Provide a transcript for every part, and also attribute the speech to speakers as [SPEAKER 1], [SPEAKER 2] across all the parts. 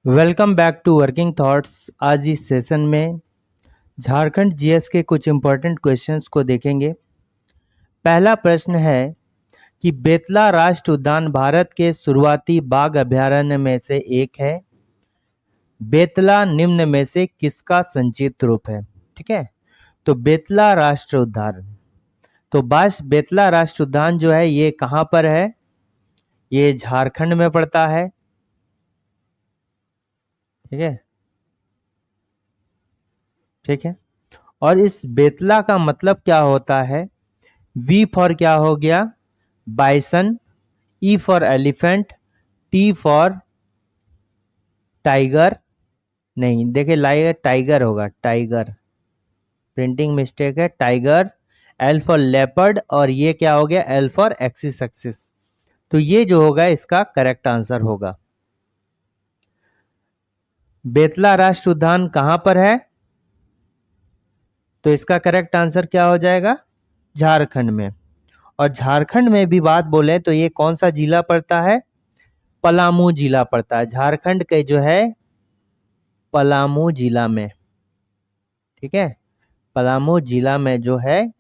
[SPEAKER 1] Welcome back to working thoughts. आज इस session में झारखंड जीएस के कुछ इम्पोर्टेंट क्वेश्चंस को देखेंगे। पहला प्रश्न है कि बेतला राष्ट्रीय उद्यान भारत के शुरुआती बाघ अभयारण्य में से एक है। बेतला निम्न में से किसका संक्षिप्त रूप है? ठीक है, तो बेतला राष्ट्रीय उद्यान, तो बेतला राष्ट्रीय उद्यान जो है ये कहाँ पर है? ये झारखंड में पड़ता है। ठीक है, ठीक है। और इस बेतला का मतलब क्या होता है? वी फॉर क्या हो गया? Bison, E for elephant, T for tiger, नहीं देखिए लाइए टाइगर होगा, टाइगर, प्रिंटिंग मिस्टेक है, टाइगर। एल फॉर लेपर्ड, और ये क्या हो गया? L for axis axis. तो ये जो होगा इसका करेक्ट आंसर होगा। बेतला राष्ट्रीय उद्यान कहां पर है? तो इसका करेक्ट आंसर क्या हो जाएगा? झारखंड में। और झारखंड में भी बात बोले तो ये कौन सा जिला पड़ता है? पलामू जिला पड़ता है। झारखंड के जो है पलामू जिला में, ठीक है, पलामू जिला में जो है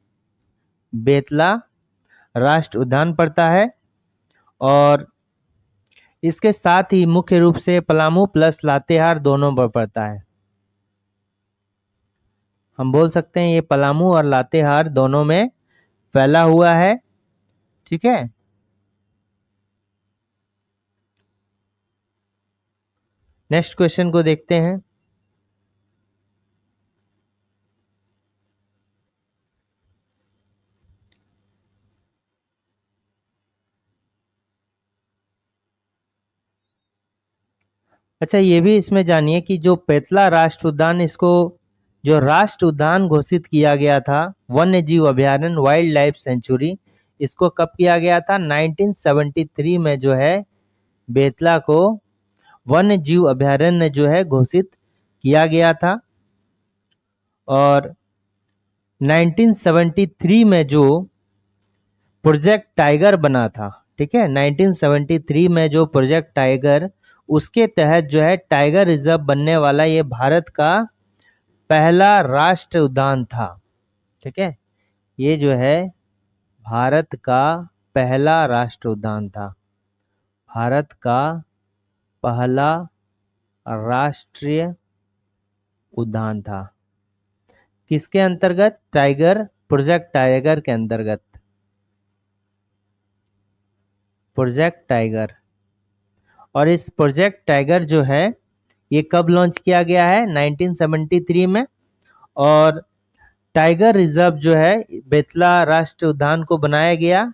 [SPEAKER 1] बेतला राष्ट्रीय उद्यान पड़ता है। और इसके साथ ही मुख्य रूप से पलामू प्लस लातेहार दोनों पर पड़ता है। हम बोल सकते हैं ये पलामू और लातेहार दोनों में फैला हुआ है। ठीक है, नेक्स्ट क्वेश्चन को देखते हैं। अच्छा, ये भी इसमें जानिए कि जो बेतला राष्ट्रीय उद्यान, इसको जो राष्ट्रीय उद्यान घोषित किया गया था, वन्य जीव अभयारण्य, वाइल्ड लाइफ सेंचुरी, इसको कब किया गया था? 1973 में जो है बेतला को वन्य जीव अभयारण्य जो है घोषित किया गया था। और 1973 में जो प्रोजेक्ट टाइगर बना था, ठीक है, 1973 में जो प्रोजेक्ट टाइगर, उसके तहत जो है टाइगर रिजर्व बनने वाला ये भारत का पहला राष्ट्रीय उद्यान था। ठीक है, ये जो है भारत का पहला राष्ट्रीय उद्यान था, भारत का पहला राष्ट्रीय उद्यान था। किसके अंतर्गत? टाइगर, प्रोजेक्ट टाइगर के अंतर्गत, प्रोजेक्ट टाइगर। और इस प्रोजेक्ट टाइगर जो है ये कब लॉन्च किया गया है? 1973 में। और टाइगर रिजर्व जो है बेतला राष्ट्रीय उद्यान को बनाया गया,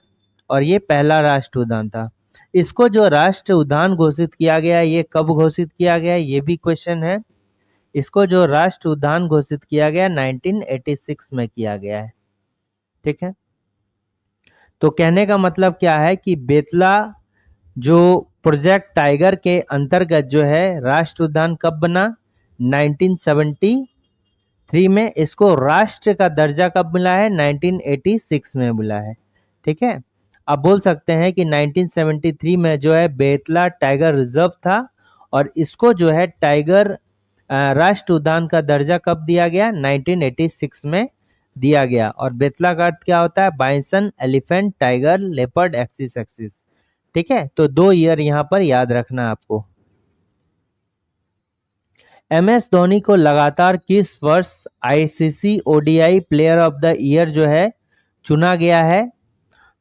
[SPEAKER 1] और ये पहला राष्ट्रीय उद्यान था। इसको जो राष्ट्रीय उद्यान घोषित किया गया, ये कब घोषित किया गया, ये भी क्वेश्चन है। इसको जो राष्ट्रीय उद्यान घोषित किया गया 1986 में किया गया है। ठीक है, तो कहने का मतलब क्या है कि बेतला जो प्रोजेक्ट टाइगर के अंतर्गत जो है राष्ट्रीय उद्यान कब बना? 1973 में। इसको राष्ट्र का दर्जा कब मिला है? 1986 में मिला है। ठीक है, आप बोल सकते हैं कि 1973 में जो है बेतला टाइगर रिजर्व था, और इसको जो है टाइगर राष्ट्रीय उद्यान का दर्जा कब दिया गया? 1986 में दिया गया। और बेतला का अर्थ क्या होता है? Bison, elephant, tiger, leopard, axis axis. ठीक है, तो 2 ईयर यहाँ पर याद रखना आपको। MS धोनी को लगातार किस वर्ष ICC ODI player of the year जो है चुना गया है?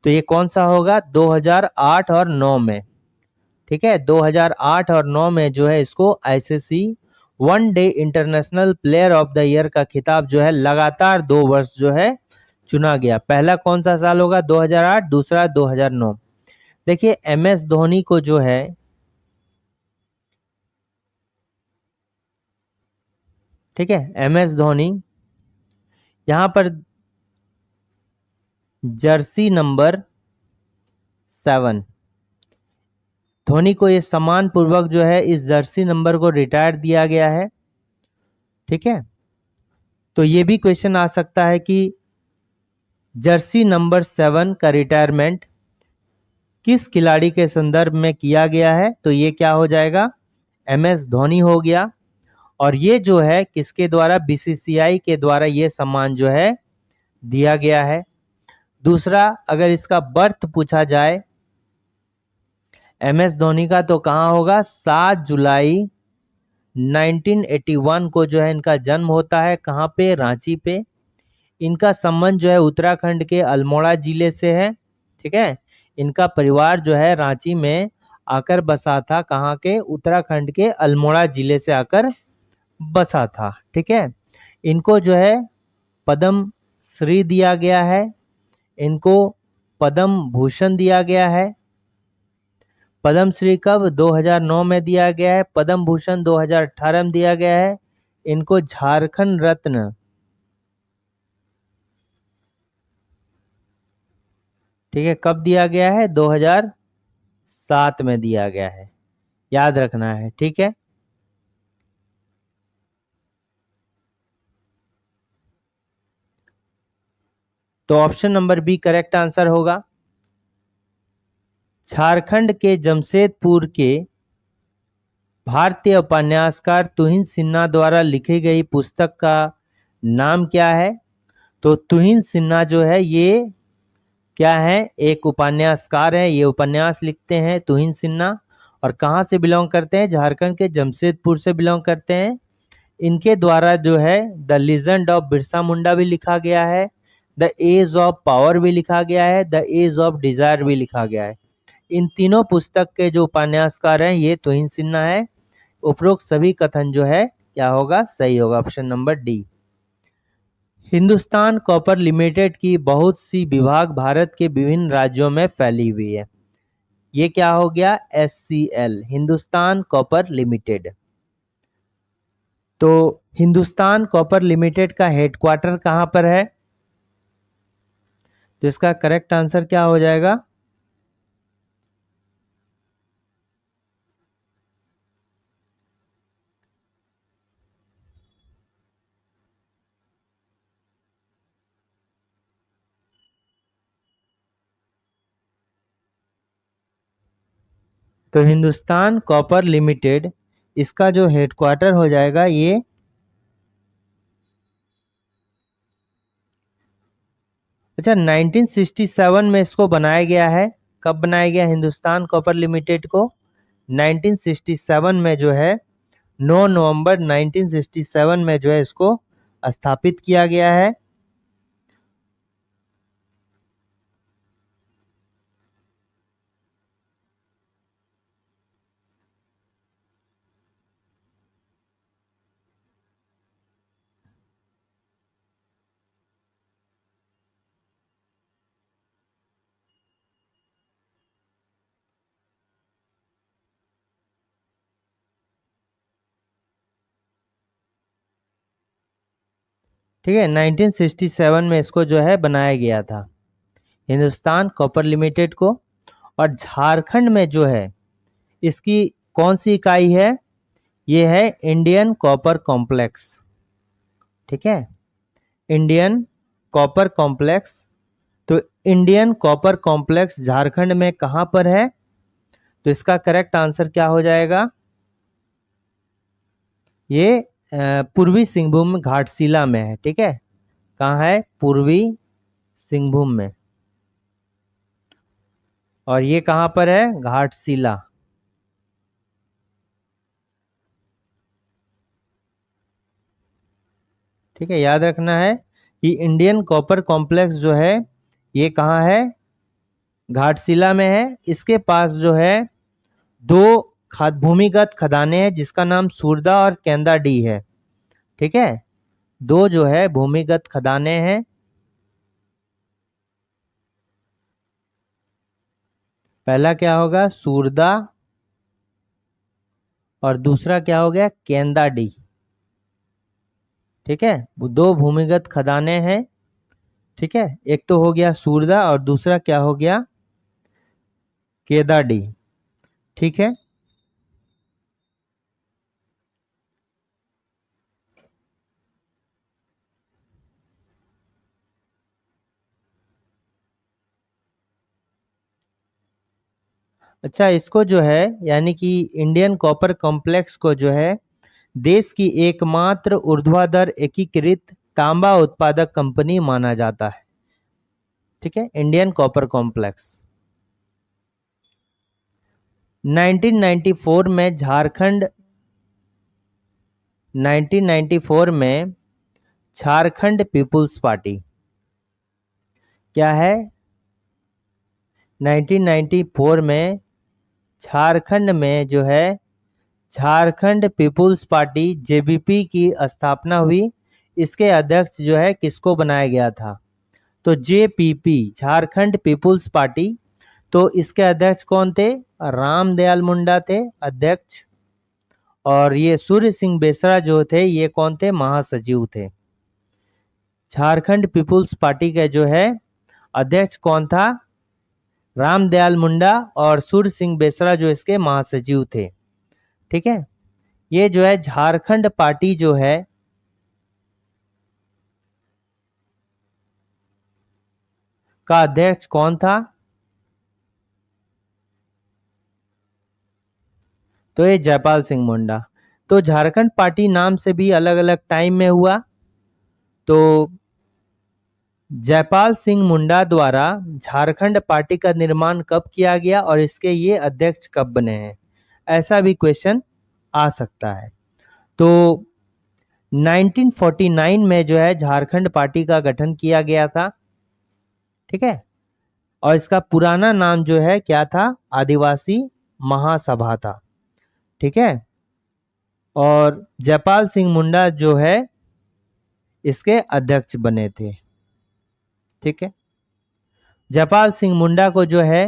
[SPEAKER 1] तो ये कौन सा होगा? 2008 और 9 में। ठीक है, 2008 और 9 में जो है इसको ICC one day international player of the year का खिताब जो है लगातार 2 वर्ष जो है चुना गया। पहला कौन सा साल होगा? 2008, दूसरा 2009। देखिए MS धोनी को जो है, ठीक है, MS धोनी यहाँ पर जर्सी नंबर 7, धोनी को ये सम्मान पूर्वक जो है इस जर्सी नंबर को रिटायर दिया गया है। ठीक है, तो ये भी क्वेश्चन आ सकता है कि जर्सी नंबर 7 का रिटायरमेंट किस खिलाड़ी के संदर्भ में किया गया है? तो ये क्या हो जाएगा? MS धोनी हो गया। और ये जो है किसके द्वारा, BCCI के द्वारा ये सम्मान जो है दिया गया है। दूसरा, अगर इसका बर्थ पूछा जाए MS धोनी का, तो कहाँ होगा, 7 जुलाई 1981 को जो है इनका जन्म होता है। कहाँ पे, रांची पे। इनका संबंध जो है उत्तराखंड के अल्मोड़ा जिले से है। ठीक है, इनका परिवार जो है रांची में आकर बसा था। कहाँ के, उत्तराखंड के अल्मोड़ा जिले से आकर बसा था। ठीक है, इनको जो है पद्म श्री दिया गया है, इनको पद्म भूषण दिया गया है। पद्म श्री कब, 2009 में दिया गया है। पद्म भूषण 2018 में दिया गया है। इनको झारखंड रत्न, ठीक है, कब दिया गया है, 2007 में दिया गया है, याद रखना है। ठीक है, तो option number B correct answer होगा। झारखंड के जमशेदपुर के भारतीय उपन्यासकार तुहिन सिन्हा द्वारा लिखी गई पुस्तक का नाम क्या है। तो तुहिन सिन्हा जो है ये क्या है, एक उपन्यासकार है। ये उपन्यास लिखते हैं तुहिन सिन्हा। और कहाँ से बिलोंग करते हैं, झारखंड के जमशेदपुर से बिलोंग करते हैं। इनके द्वारा जो है the legend of Birsa Munda भी लिखा गया है, द एज ऑफ पावर भी लिखा गया है, द एज ऑफ डिजायर भी लिखा गया है। इन तीनों पुस्तक के जो उपन्यासकार हैं ये तुहिन सिन्हा है। उपरोक्त सभी कथन जो है क्या होगा, सही होगा, option number D. Hindustan copper limited की बहुत सी विभाग भारत के विभिन्न राज्यों में फैली हुई है। ये क्या हो गया, SCL, हिंदुस्तान कॉपर लिमिटेड। तो हिंदुस्तान कॉपर लिमिटेड का हेडक्वार्टर कहां पर है, तो इसका करेक्ट आंसर क्या हो जाएगा, तो हिंदुस्तान कॉपर लिमिटेड, इसका जो हेडक्वार्टर हो जाएगा ये अच्छा 1967 में इसको बनाया गया है। कब बनाया गया हिंदुस्तान कॉपर लिमिटेड को, 1967 में जो है 9 नवंबर 1967 में जो है इसको स्थापित किया गया है। ठीक है, 1967 में इसको जो है बनाया गया था हिंदुस्तान कॉपर लिमिटेड को। और झारखंड में जो है इसकी कौन सी इकाई है, ये है इंडियन कॉपर कॉम्प्लेक्स। ठीक है, इंडियन कॉपर कॉम्प्लेक्स। तो इंडियन कॉपर कॉम्प्लेक्स झारखंड में कहां पर है, तो इसका करेक्ट आंसर क्या हो जाएगा, ये पूर्वी सिंहभूम घाटशिला में है। ठीक है, कहाँ है, पूर्वी सिंहभूम में। और ये कहां पर है, घाटशिला। ठीक है, याद रखना है कि इंडियन कॉपर कॉम्प्लेक्स जो है ये कहाँ है, घाटशिला में है। इसके पास जो है दो भूमिगत खदानें हैं जिसका नाम सूरदा और केंदा डी है। ठीक है, दो जो है भूमिगत खदानें हैं। पहला क्या होगा, सूरदा, और दूसरा क्या हो गया, केंदा डी। ठीक है, वो दो भूमिगत खदानें हैं। ठीक है, एक तो हो गया सूरदा और दूसरा क्या हो गया, केदा डी। ठीक है, अच्छा, इसको जो है यानी कि इंडियन कॉपर कॉम्प्लेक्स को जो है देश की एकमात्र ऊर्ध्वाधर एकीकृत तांबा उत्पादक कंपनी माना जाता है। ठीक है, इंडियन कॉपर कॉम्प्लेक्स। 1994 में झारखंड 1994 में झारखंड पीपुल्स पार्टी क्या है? 1994 में झारखंड में जो है झारखंड पीपुल्स पार्टी जेबीपी की स्थापना हुई। इसके अध्यक्ष जो है किसको बनाया गया था? तो जेपीपी, झारखंड पीपुल्स पार्टी। तो इसके अध्यक्ष कौन थे? रामदयाल मुंडा थे अध्यक्ष। और ये सूर्य सिंह बेसरा जो थे ये कौन थे? महासचिव थे। झारखंड पीपुल्स पार्टी का जो है अध्यक्ष कौन था? रामदयाल मुंडा, और सूर्य सिंह बेसरा जो इसके महासचिव थे। ठीक है, ये जो है झारखंड पार्टी जो है का अध्यक्ष कौन था? तो ये जयपाल सिंह मुंडा। तो झारखंड पार्टी नाम से भी अलग अलग टाइम में हुआ। तो जयपाल सिंह मुंडा द्वारा झारखंड पार्टी का निर्माण कब किया गया और इसके ये अध्यक्ष कब बने हैं, ऐसा भी क्वेश्चन आ सकता है। तो 1949 में जो है झारखंड पार्टी का गठन किया गया था। ठीक है, और इसका पुराना नाम जो है क्या था? आदिवासी महासभा था। ठीक है, और जयपाल सिंह मुंडा जो है इसके अध्यक्ष बने थे। ठीक है, जयपाल सिंह मुंडा को जो है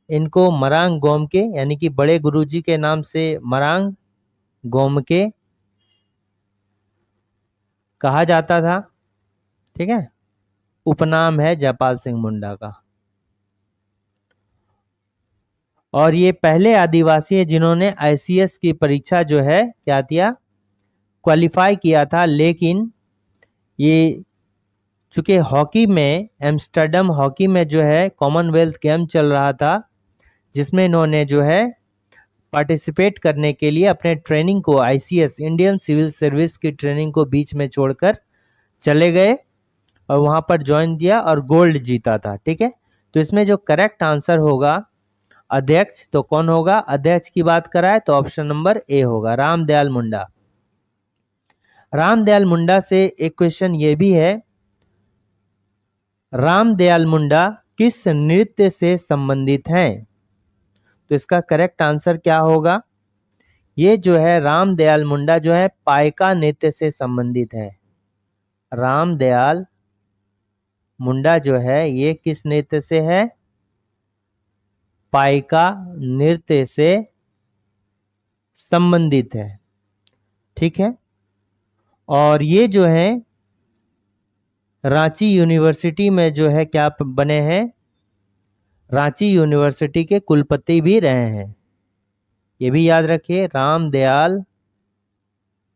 [SPEAKER 1] इनको मरांग गोमके यानी कि बड़े गुरुजी के नाम से मरांग गोमके कहा जाता था। ठीक है, उपनाम है जयपाल सिंह मुंडा का। और ये पहले आदिवासी है जिन्होंने आईसीएस की परीक्षा जो है क्या किया? क्वालिफाई किया था। लेकिन ये चूंकि हॉकी में एम्स्टर्डम हॉकी में जो है कॉमनवेल्थ गेम चल रहा था, जिसमें इन्होंने जो है पार्टिसिपेट करने के लिए अपने ट्रेनिंग को, आईसीएस इंडियन सिविल सर्विस की ट्रेनिंग को बीच में छोड़कर चले गए और वहां पर ज्वाइन किया और गोल्ड जीता था। ठीक है, तो इसमें जो करेक्ट आंसर होगा अध्यक्ष, तो कौन होगा? अध्यक्ष की बात कराए तो ऑप्शन नंबर ए होगा, रामदयाल मुंडा। रामदयाल मुंडा से एक क्वेश्चन ये भी है, रामदयाल मुंडा किस नृत्य से संबंधित हैं? तो इसका करेक्ट आंसर क्या होगा? ये जो है रामदयाल मुंडा जो है पाइका नृत्य से संबंधित है। रामदयाल मुंडा जो है ये किस नृत्य से है? पाइका नृत्य से संबंधित है। ठीक है, और ये जो है रांची यूनिवर्सिटी में जो है क्या बने हैं? रांची यूनिवर्सिटी के कुलपति भी रहे हैं। ये भी याद रखिए, रामदयाल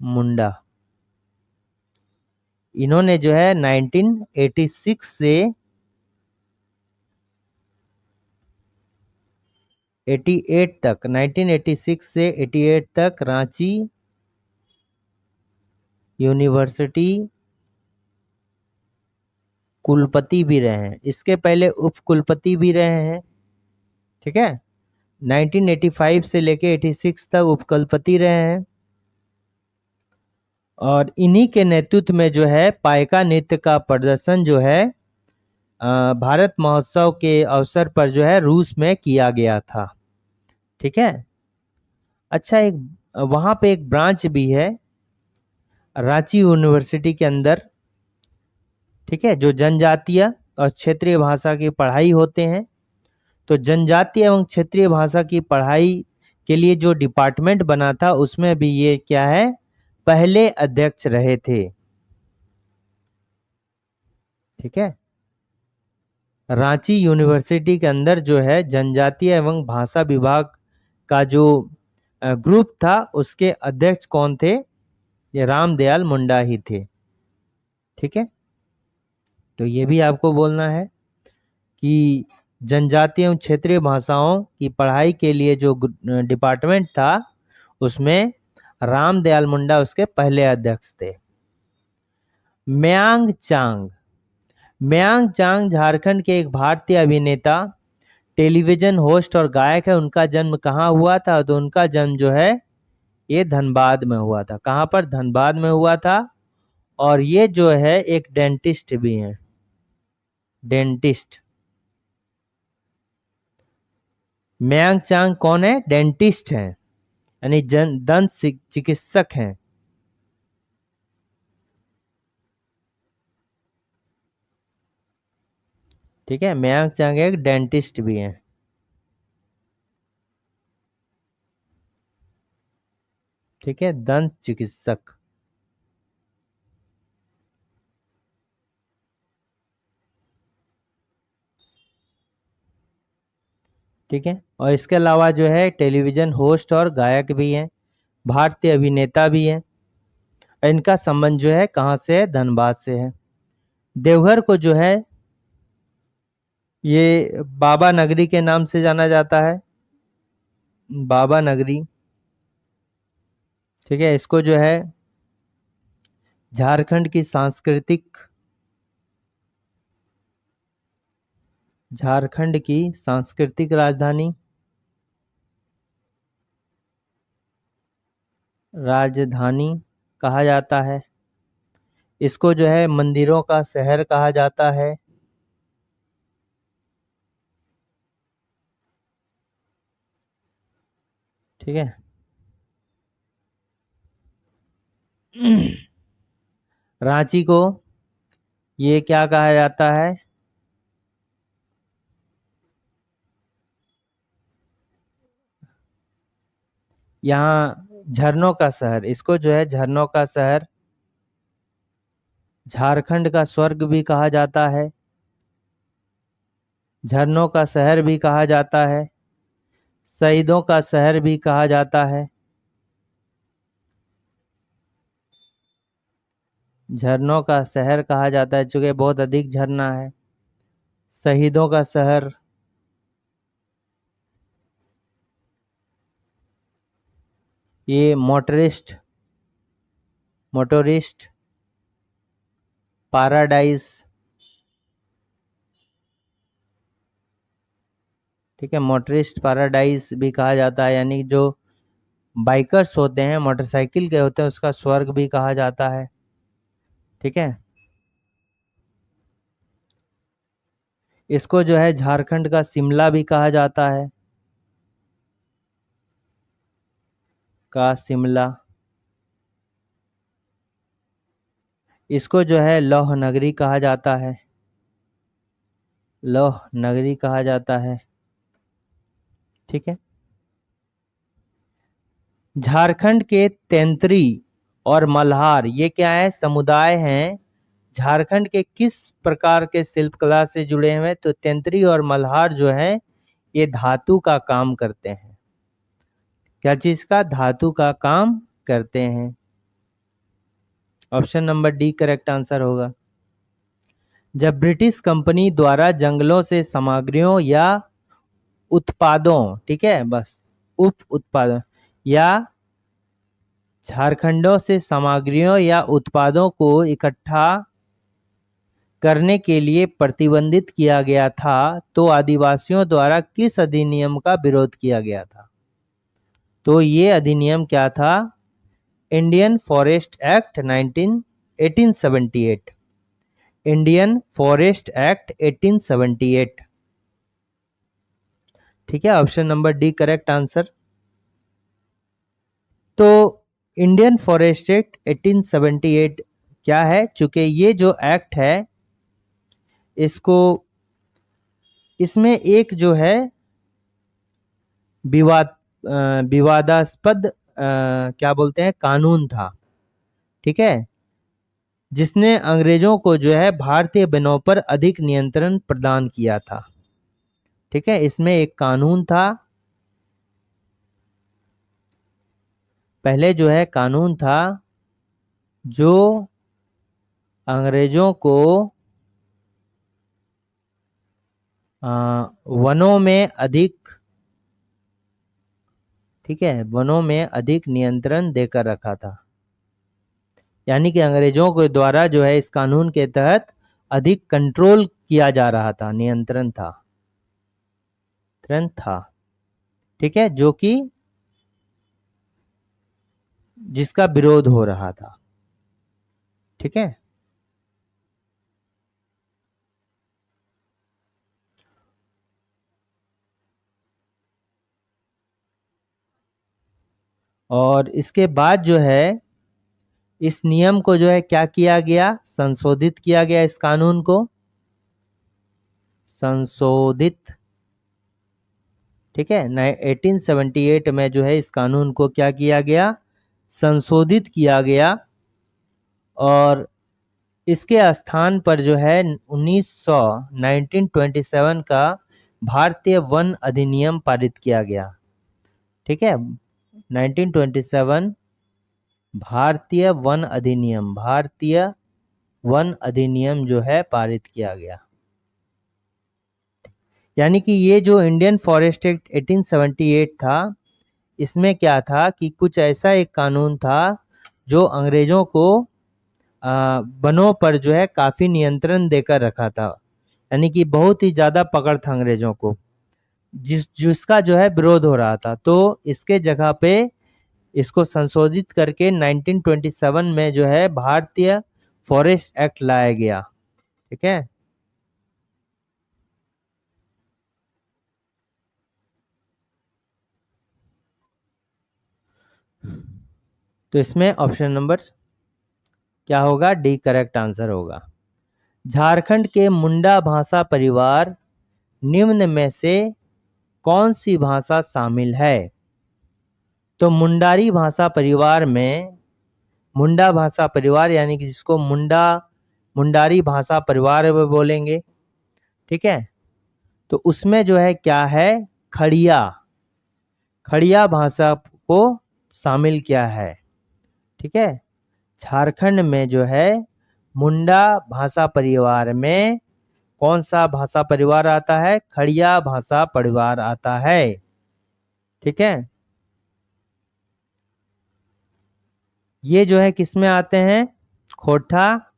[SPEAKER 1] मुंडा। इन्होंने जो है 1986 से 88 तक, 1986 से 88 तक रांची यूनिवर्सिटी कुलपति भी रहे हैं। इसके पहले उप कुलपति भी रहे हैं। ठीक है, 1985 से लेके 86 तक उपकुलपति रहे हैं। और इन्हीं के नेतृत्व में जो है पाइका नृत्य का प्रदर्शन जो है भारत महोत्सव के अवसर पर जो है रूस में किया गया था। ठीक है, अच्छा, एक वहाँ पे एक ब्रांच भी है रांची यूनिवर्सिटी के अंदर। ठीक है, जो जनजातीय और क्षेत्रीय भाषा की पढ़ाई होते हैं। तो जनजातीय एवं क्षेत्रीय भाषा की पढ़ाई के लिए जो डिपार्टमेंट बना था उसमें भी ये क्या है? पहले अध्यक्ष रहे थे। ठीक है, रांची यूनिवर्सिटी के अंदर जो है जनजातीय एवं भाषा विभाग का जो ग्रुप था उसके अध्यक्ष कौन थे? ये रामदयाल मुंडा ही थे। ठीक है, तो ये भी आपको बोलना है कि जनजातीय एवं क्षेत्रीय भाषाओं की पढ़ाई के लिए जो डिपार्टमेंट था उसमें रामदयाल मुंडा उसके पहले अध्यक्ष थे। मयांग चांग, मयांग चांग झारखंड के एक भारतीय अभिनेता, टेलीविजन होस्ट और गायक है। उनका जन्म कहाँ हुआ था? तो उनका जन्म जो है ये धनबाद में हुआ था। कहाँ पर? धनबाद में हुआ था। और ये जो है एक डेंटिस्ट भी हैं, डेंटिस्ट। मयांग चांग कौन है? डेंटिस्ट हैं, यानी दंत चिकित्सक हैं। ठीक है, मयांग चांग एक डेंटिस्ट भी हैं। ठीक है, दंत चिकित्सक। ठीक है, और इसके अलावा जो है टेलीविजन होस्ट और गायक भी हैं, भारतीय अभिनेता भी हैं। इनका संबंध जो है कहाँ से है? धनबाद से है। देवघर को जो है ये बाबा नगरी के नाम से जाना जाता है, बाबा नगरी। ठीक है, इसको जो है झारखंड की सांस्कृतिक राजधानी कहा जाता है। इसको जो है मंदिरों का शहर कहा जाता है। ठीक है, रांची को ये क्या कहा जाता है? यहाँ झरनों का शहर, इसको जो है झरनों का शहर, झारखंड का स्वर्ग भी कहा जाता है, झरनों का शहर भी कहा जाता है, शहीदों का शहर भी कहा जाता है। झरनों का शहर कहा जाता है चूंकि बहुत अधिक झरना है। शहीदों का शहर, ये मोटरिस्ट पैराडाइज। ठीक है, मोटरिस्ट पैराडाइज भी कहा जाता है, यानी जो बाइकर्स होते हैं, मोटरसाइकिल के होते हैं, उसका स्वर्ग भी कहा जाता है। ठीक है, इसको जो है झारखंड का शिमला भी कहा जाता है, शिमला। इसको जो है लौह नगरी कहा जाता है, लौह नगरी कहा जाता है। ठीक है, झारखंड के तेंत्री और मल्हार ये क्या है? समुदाय हैं। झारखंड के किस प्रकार के शिल्प कला से जुड़े हुए हैं? तो तेंत्री और मल्हार जो है ये धातु का काम करते हैं। क्या चीज का? धातु का काम करते हैं। Option number D correct answer होगा। जब ब्रिटिश कंपनी द्वारा जंगलों से सामग्रियों या उत्पादों, ठीक है, बस उप उत्पादों या झारखंडों से सामग्रियों या उत्पादों को इकट्ठा करने के लिए प्रतिबंधित किया गया था, तो आदिवासियों द्वारा किस अधिनियम का विरोध किया गया था? तो ये अधिनियम क्या था? Indian forest act 1878। Indian forest act 1878। ठीक है, option number D correct answer. तो इंडियन फॉरेस्ट एक्ट 1878 क्या है? चूंकि ये जो एक्ट है इसको, इसमें एक जो है विवादास्पद क्या बोलते हैं कानून था। ठीक है, जिसने अंग्रेजों को जो है भारतीय वनों पर अधिक नियंत्रण प्रदान किया था। ठीक है, इसमें एक कानून था, पहले जो है कानून था जो अंग्रेजों को वनों में अधिक, ठीक है, वनों में अधिक नियंत्रण देकर रखा था। यानी कि अंग्रेजों के द्वारा जो है इस कानून के तहत अधिक कंट्रोल किया जा रहा था, नियंत्रण था, ठीक है, जो कि जिसका विरोध हो रहा था, ठीक है। और इसके बाद जो है इस नियम को जो है क्या किया गया, संशोधित किया गया, इस कानून को संशोधित, ठीक है। 1878 में जो है इस कानून को क्या किया गया, संशोधित किया गया। और इसके स्थान पर जो है 1927 का भारतीय वन अधिनियम पारित किया गया, ठीक है। 1927 भारतीय वन अधिनियम जो है पारित किया गया। यानी कि ये जो इंडियन फॉरेस्ट एक्ट 1878 था, इसमें क्या था कि कुछ ऐसा एक कानून था जो अंग्रेजों को वनों पर जो है काफी नियंत्रण देकर रखा था। यानी कि बहुत ही ज्यादा पकड़ था अंग्रेजों को, जिसका जो है विरोध हो रहा था। तो इसके जगह पे इसको संशोधित करके 1927 में जो है भारतीय फॉरेस्ट एक्ट लाया गया, ठीक है। तो इसमें ऑप्शन नंबर क्या होगा, डी करेक्ट आंसर होगा। झारखंड के मुंडा भाषा परिवार निम्न में से कौन सी भाषा शामिल है? तो मुंडारी भाषा परिवार में, मुंडा भाषा परिवार यानी कि जिसको मुंडारी भाषा परिवार बोलेंगे, ठीक है। तो उसमें जो है क्या है, खड़िया भाषा को शामिल किया है, ठीक है। झारखंड में जो है मुंडा भाषा परिवार में कौन सा भाषा परिवार आता है, खड़िया भाषा परिवार आता है, ठीक है। ये जो है किसमें आते हैं, खोटा,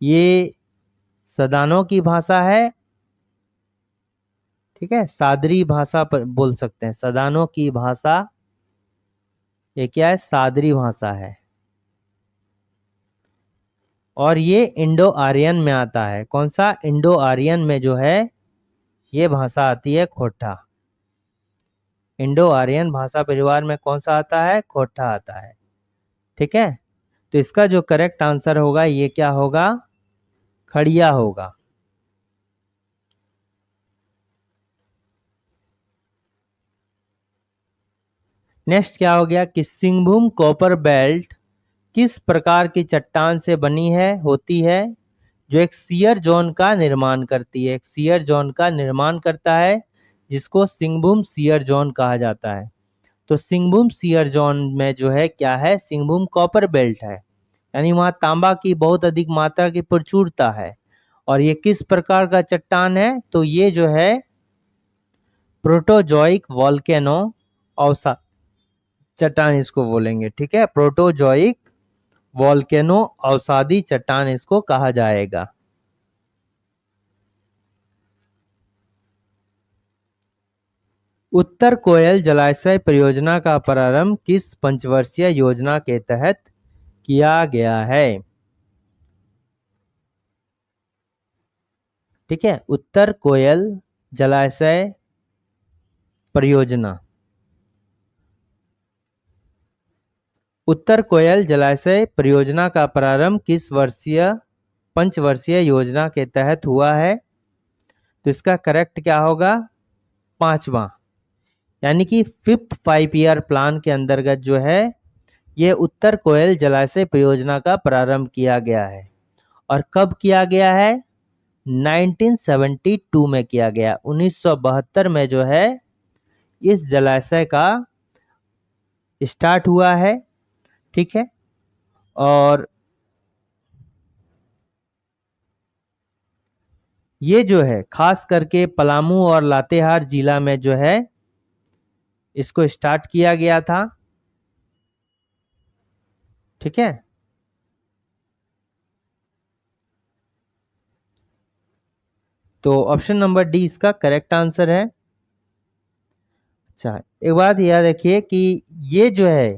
[SPEAKER 1] ये सदानों की भाषा है, ठीक है, सादरी भाषा पर बोल सकते हैं, सदानों की भाषा, ये क्या है, सादरी भाषा है। और ये इंडो आर्यन में आता है, कौन सा, इंडो आर्यन में जो है ये भाषा आती है खोटा। इंडो आर्यन भाषा परिवार में कौन सा आता है, खोटा आता है, ठीक है। तो इसका जो करेक्ट आंसर होगा ये क्या होगा, खड़िया होगा। नेक्स्ट क्या हो गया कि सिंहभूम कॉपर बेल्ट किस प्रकार की चट्टान से बनी है, होती है, जो एक शियर जोन का निर्माण करती है, एक शियर जोन का निर्माण करता है, जिसको सिंहभूम शियर जोन कहा जाता है। तो सिंहभूम शियर जोन में जो है क्या है, सिंहभूम कॉपर बेल्ट है, यानी वहाँ तांबा की बहुत अधिक मात्रा की प्रचुरता है। और ये किस प्रकार का चट्टान है, तो ये जो है प्रोटोजोइक वॉल्केनो अवसा चट्टान इसको बोलेंगे, ठीक है। प्रोटोजोइक वॉल्केनो अवसादी चट्टान इसको कहा जाएगा। उत्तर कोयल जलाशय परियोजना का प्रारंभ किस पंचवर्षीय योजना के तहत किया गया है? ठीक है, उत्तर कोयल जलाशय परियोजना, उत्तर कोयल जलाशय परियोजना का प्रारंभ किस पंचवर्षीय योजना के तहत हुआ है? तो इसका करेक्ट क्या होगा, 5वां, यानी कि 5th 5 ईयर प्लान के अंतर्गत जो है ये उत्तर कोयल जलाशय परियोजना का प्रारंभ किया गया है। और कब किया गया है, 1972 में किया गया, 1972 में जो है इस जलाशय का स्टार्ट हुआ है, ठीक है। और ये जो है खास करके पलामू और लातेहार जिला में जो है इसको स्टार्ट किया गया था। ठीक है, तो ऑप्शन नंबर डी इसका करेक्ट आंसर है। अच्छा, एक बात याद रखिए कि ये जो है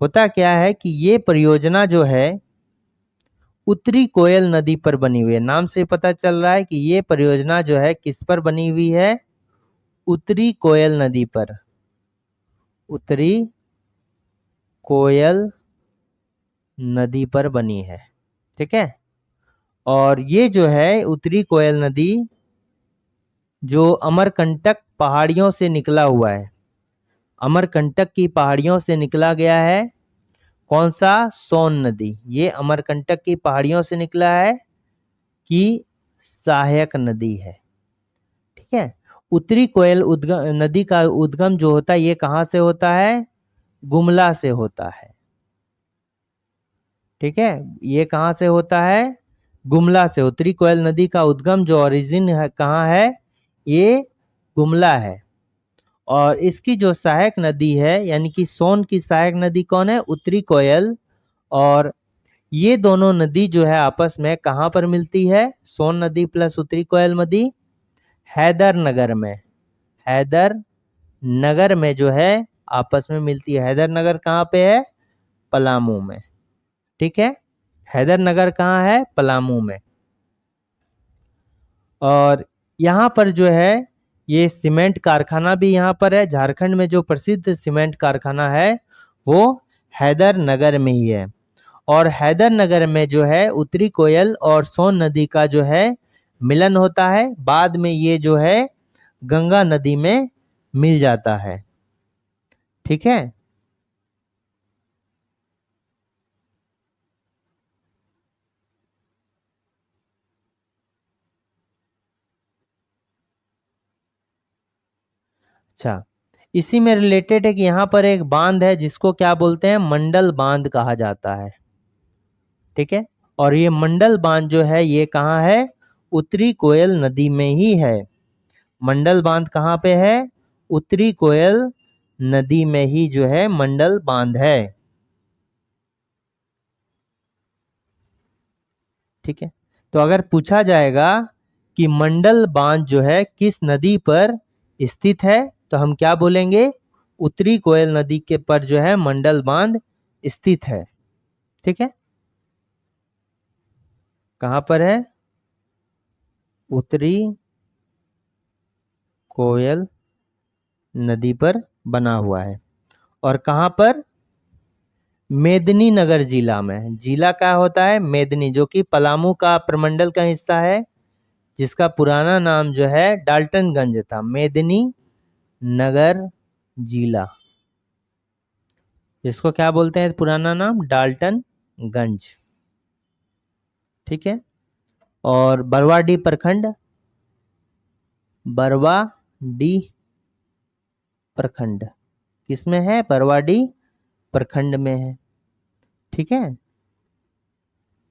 [SPEAKER 1] होता क्या है कि ये परियोजना जो है उत्तरी कोयल नदी पर बनी हुई है। नाम से पता चल रहा है कि ये परियोजना जो है किस पर बनी हुई है, उत्तरी कोयल नदी पर। उत्तरी कोयल नदी पर बनी है। ठीक है, और ये जो है उत्तरी कोयल नदी जो अमरकंटक पहाड़ियों से निकला हुआ है, अमरकंटक की पहाड़ियों से निकला गया है। कौन सा? सोन नदी। ये अमरकंटक की पहाड़ियों से निकला है कि सहायक नदी है। ठीक है, उत्तरी कोयल नदी का उद्गम जो होता है ये कहाँ से होता है? गुमला से होता है। ठीक है, ये कहाँ से होता है? गुमला से। उत्तरी कोयल नदी का उद्गम जो ओरिजिन है कहाँ है? ये गुमला है। और इसकी जो सहायक नदी है यानी कि सोन की सहायक नदी कौन है? उत्तरी कोयल। और ये दोनों नदी जो है आपस में कहाँ पर मिलती है? सोन नदी प्लस उत्तरी कोयल नदी हैदर नगर में। हैदर नगर में जो है आपस में मिलती है। हैदर नगर कहाँ पे है? पलामू में। ठीक है, हैदर नगर कहाँ है? पलामू में। और यहाँ पर जो है ये सीमेंट कारखाना भी यहाँ पर है। झारखंड में जो प्रसिद्ध सीमेंट कारखाना है वो हैदर नगर में ही है। और हैदर नगर में जो है उत्तरी कोयल और सोन नदी का जो है मिलन होता है। बाद में ये जो है गंगा नदी में मिल जाता है। ठीक है, अच्छा, इसी में रिलेटेड है कि यहाँ पर एक बांध है जिसको क्या बोलते हैं? मंडल बांध कहा जाता है। ठीक है, और ये मंडल बांध जो है ये कहाँ है? उत्तरी कोयल नदी में ही है। मंडल बांध कहाँ पे है? उत्तरी कोयल नदी में ही जो है मंडल बांध है। ठीक है, तो अगर पूछा जाएगा कि मंडल बांध जो है किस नदी पर स्थित है तो हम क्या बोलेंगे? उत्तरी कोयल नदी के पर जो है मंडल बांध स्थित है। ठीक है, कहाँ पर है? उत्तरी कोयल नदी पर बना हुआ है। और कहाँ पर? मेदिनी नगर जिला में। जिला क्या होता है? मेदिनी, जो कि पलामू का प्रमंडल का हिस्सा है, जिसका पुराना नाम जो है डाल्टनगंज था। मेदिनी नगर जिला, जिसको क्या बोलते हैं पुराना नाम? डाल्टनगंज। ठीक है, और बरवाडी प्रखंड, बरवाडी प्रखंड किसमें है? बरवाडी प्रखंड में है। ठीक है,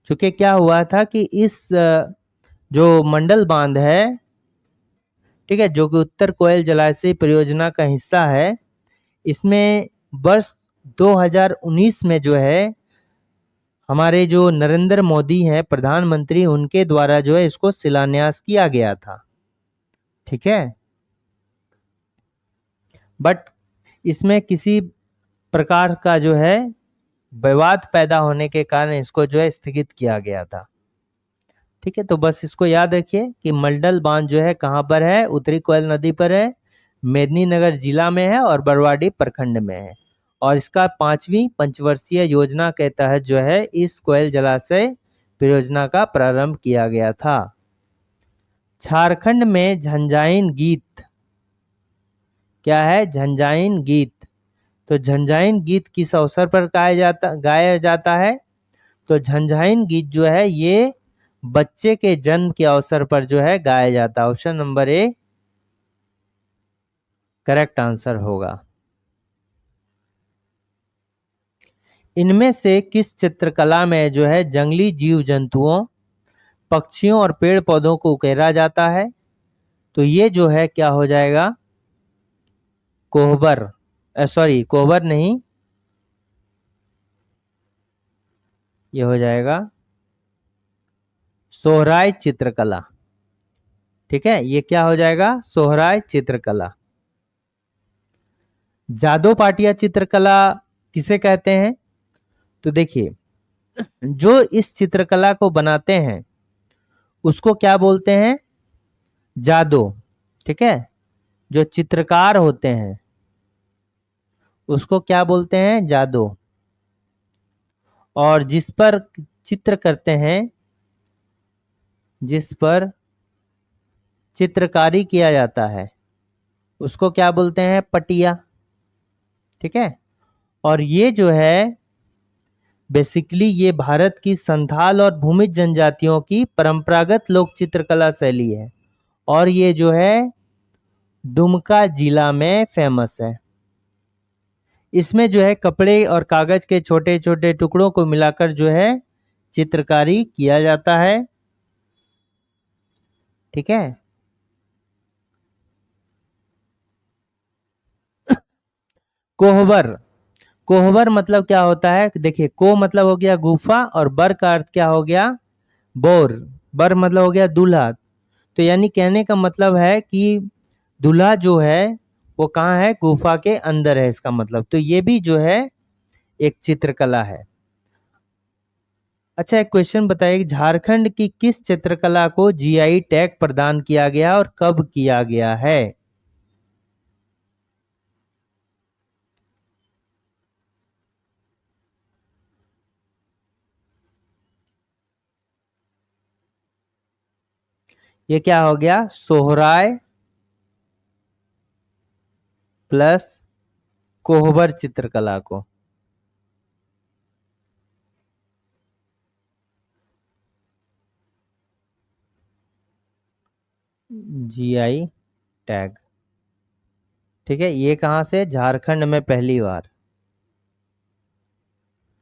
[SPEAKER 1] चूंकि क्या हुआ था कि इस जो मंडल बांध है, ठीक है, जो कि उत्तर कोयल जलाशय परियोजना का हिस्सा है, इसमें वर्ष 2019 में जो है हमारे जो नरेंद्र मोदी हैं प्रधानमंत्री, उनके द्वारा जो है इसको शिलान्यास किया गया था। ठीक है, बट इसमें किसी प्रकार का जो है विवाद पैदा होने के कारण इसको जो है स्थगित किया गया था। ठीक है, तो बस इसको याद रखिए कि मंडल बांध जो है कहाँ पर है? उत्तरी कोयल नदी पर है, मेदिनीनगर जिला में है और बरवाडी प्रखंड में है। और इसका 5वीं पंचवर्षीय योजना के तहत जो है इस कोयल जलाशय परियोजना का प्रारंभ किया गया था। झारखंड में झंझाइन गीत क्या है? झंझाइन गीत। तो झंझाइन गीत किस अवसर पर गाया जाता है? तो झंझाइन गीत जो है ये बच्चे के जन्म के अवसर पर जो है गाया जाता है। Option number A correct answer होगा। इनमें से किस चित्रकला में जो है जंगली जीव जंतुओं पक्षियों और पेड़ पौधों को उकेरा जाता है। तो ये जो है क्या हो जाएगा, कोहबर, सॉरी कोहबर नहीं, ये हो जाएगा सोहराय चित्रकला। ठीक है, ये क्या हो जाएगा, सोहराय चित्रकला। जादो पाटिया चित्रकला किसे कहते हैं? तो देखिए, जो इस चित्रकला को बनाते हैं उसको क्या बोलते हैं, जादो। ठीक है, जो चित्रकार होते हैं उसको क्या बोलते हैं, जादो। और जिस पर चित्र करते हैं, जिस पर चित्रकारी किया जाता है उसको क्या बोलते हैं, पटिया। ठीक है, और ये जो है बेसिकली ये भारत की संथाल और भूमिज जनजातियों की परंपरागत लोक चित्रकला शैली है और ये जो है दुमका जिला में फेमस है। इसमें जो है कपड़े और कागज के छोटे छोटे टुकड़ों को मिलाकर जो है चित्रकारी किया जाता है। ठीक है, कोहबर, कोहबर मतलब क्या होता है, देखिए को मतलब हो गया गुफा और बर का अर्थ क्या हो गया, बोर। बर मतलब हो गया दूल्हा। तो यानी कहने का मतलब है कि दूल्हा जो है वो कहाँ है, गुफा के अंदर है, इसका मतलब। तो ये भी जो है एक चित्रकला है। अच्छा, एक क्वेश्चन बताइए, झारखंड की किस चित्रकला को जीआई टैग प्रदान किया गया और कब किया गया है? ये क्या हो गया, सोहराय प्लस कोहबर चित्रकला को जीआई टैग। ठीक है, ये कहां से, झारखंड में पहली बार।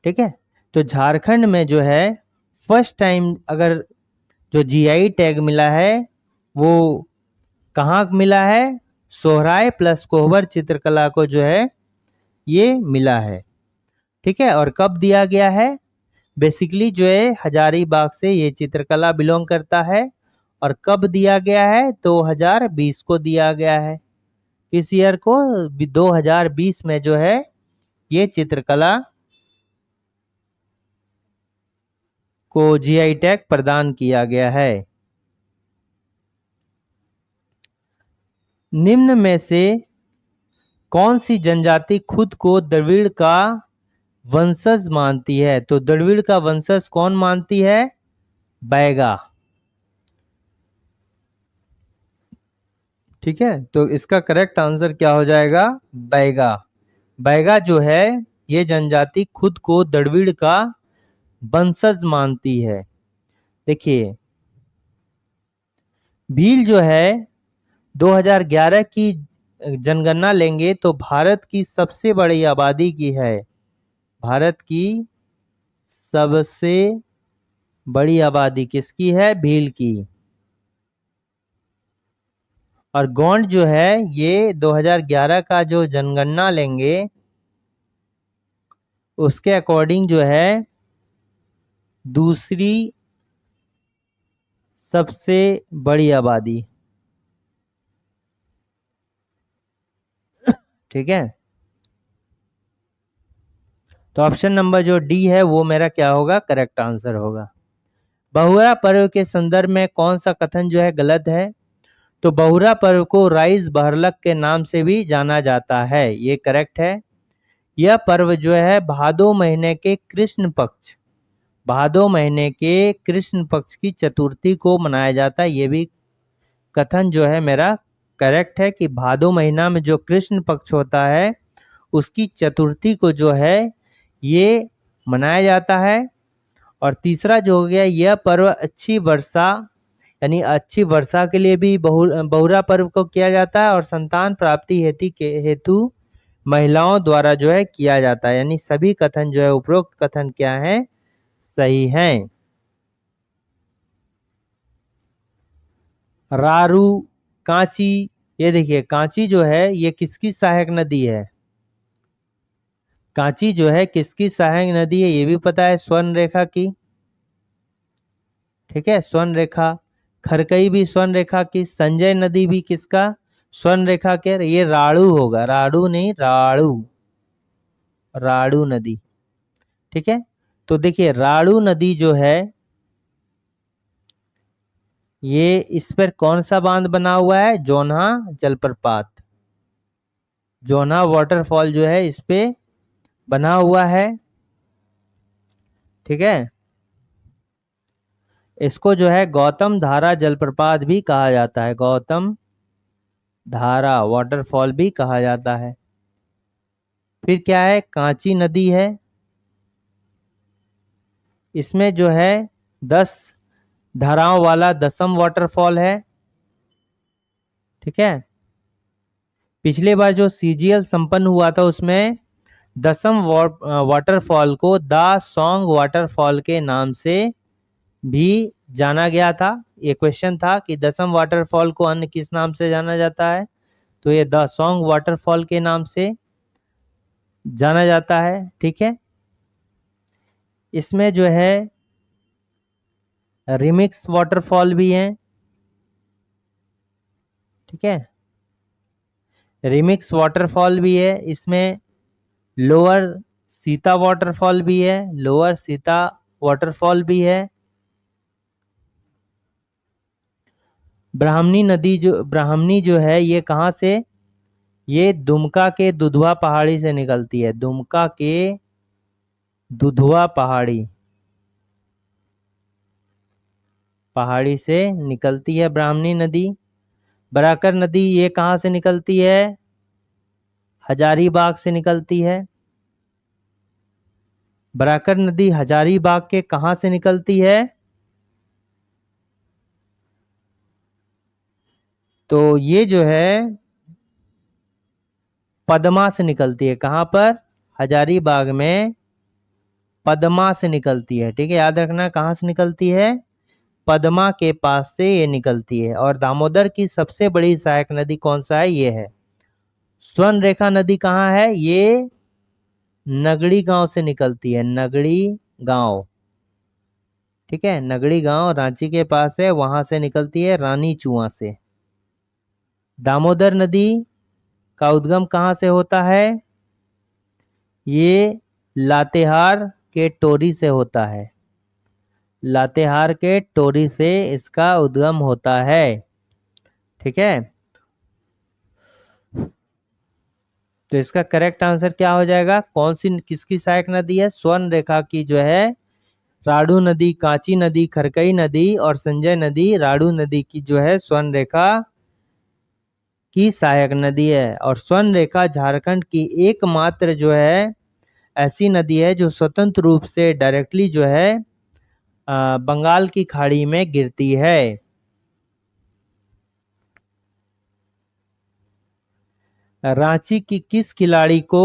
[SPEAKER 1] ठीक है, तो झारखंड में जो है फर्स्ट टाइम अगर जो जीआई टैग मिला है वो कहाँ मिला है, सोहराय प्लस कोहबर चित्रकला को जो है ये मिला है। ठीक है, और कब दिया गया है, बेसिकली जो है हजारीबाग से ये चित्रकला बिलोंग करता है। और कब दिया गया है, 2020 को दिया गया है। इस ईयर को 2020 में जो है ये चित्रकला को जीआई टैग प्रदान किया गया है। निम्न में से कौन सी जनजाति खुद को द्रविड़ का वंशज मानती है? तो द्रविड़ का वंशज कौन मानती है, बैगा। ठीक है, तो इसका करेक्ट आंसर क्या हो जाएगा, बैगा। बैगा जो है ये जनजाति खुद को द्रविड़ का वंशज मानती है। देखिए, भील जो है 2011 की जनगणना लेंगे तो भारत की सबसे बड़ी आबादी की है, भारत की सबसे बड़ी आबादी किसकी है, भील की। और गोंड जो है ये 2011 का जो जनगणना लेंगे उसके अकॉर्डिंग जो है दूसरी सबसे बड़ी आबादी। ठीक है, तो ऑप्शन नंबर जो डी है वो मेरा क्या होगा, करेक्ट आंसर होगा। बहुरा पर्व के संदर्भ में कौन सा कथन जो है गलत है? तो बहुरा पर्व को राइज बहरलक के नाम से भी जाना जाता है, ये करेक्ट है। यह पर्व जो है भादो महीने के कृष्ण पक्ष, भादो महीने के कृष्ण पक्ष की चतुर्थी को मनाया जाता है, ये भी कथन जो है मेरा करेक्ट है कि भादो महीना में जो कृष्ण पक्ष होता है उसकी चतुर्थी को जो है ये मनाया जाता है। और तीसरा जो हो गया, यह पर्व अच्छी वर्षा यानी अच्छी वर्षा के लिए भी बहुरा पर्व को किया जाता है और संतान प्राप्ति हेतु महिलाओं द्वारा जो है किया जाता है। यानी सभी कथन जो है उपरोक्त कथन क्या है, सही हैं। रारू, कांची। ये देखिए कांची जो है ये किसकी सहायक नदी है? कांची जो है किसकी सहायक नदी है ये भी पता है, स्वर्ण रेखा की। ठीक है, स्वर्ण रेखा। खरकई भी स्वर्ण रेखा की। संजय नदी भी किसका? स्वर्ण रेखा के। ये राड़ू होगा, राड़ू नहीं राड़ू, राड़ू नदी। ठीक है, तो देखिए राड़ू नदी जो है ये, इस पर कौन सा बांध बना हुआ है? जोन्हा जलप्रपात। जोन्हा वाटरफॉल जो है इस पे बना हुआ है। ठीक है, इसको जो है गौतम धारा जलप्रपात भी कहा जाता है, गौतम धारा वाटरफॉल भी कहा जाता है। फिर क्या है? कांची नदी है। इसमें जो है 10 धाराओं वाला 10वीं वाटरफॉल है। ठीक है, पिछले बार जो सीजीएल संपन्न हुआ था उसमें 10वीं वाटरफॉल को द सॉन्ग वाटरफॉल के नाम से भी जाना गया था। ये क्वेश्चन था कि 10वीं वाटरफॉल को अन्य किस नाम से जाना जाता है, तो ये द सॉन्ग वाटरफॉल के नाम से जाना जाता है। ठीक है, इसमें जो है रिमिक्स वाटरफॉल भी है। ठीक है, रिमिक्स वाटरफॉल भी है। इसमें लोअर सीता वाटरफॉल भी है, लोअर सीता वाटरफॉल भी है। ब्राह्मणी जो है ये कहाँ से? ये दुमका के दुधवा पहाड़ी से निकलती है, दुमका के दुधवा पहाड़ी से निकलती है ब्राह्मणी नदी। बराकर नदी ये कहाँ से निकलती है? हजारीबाग से निकलती है। बराकर नदी हजारीबाग के कहाँ से निकलती है? तो ये जो है पद्मा से निकलती है। कहाँ पर? हजारीबाग में पद्मा से निकलती है। ठीक है, याद रखना कहाँ से निकलती है? पद्मा के पास से ये निकलती है। और दामोदर की सबसे बड़ी सहायक नदी कौन सा है? ये है स्वर्ण रेखा नदी। कहाँ है ये? नगड़ी गांव से निकलती है, नगड़ी गांव। ठीक है, नगड़ी गांव रांची के पास है, वहां से निकलती है रानी चुआ से। दामोदर नदी का उद्गम कहाँ से होता है? ये लातेहार के टोरी से होता है, लातेहार के टोरी से इसका उद्गम होता है। ठीक है, तो इसका करेक्ट आंसर क्या हो जाएगा? कौन सी किसकी सहायक नदी है? स्वर्ण रेखा की जो है राड़ू नदी, कांची नदी, खरकई नदी और संजय नदी राड़ू नदी की जो है स्वर्ण रेखा की सहायक नदी है। और स्वर्ण रेखा झारखंड की एकमात्र जो है ऐसी नदी है जो स्वतंत्र रूप से डायरेक्टली जो है बंगाल की खाड़ी में गिरती है। रांची की किस खिलाड़ी को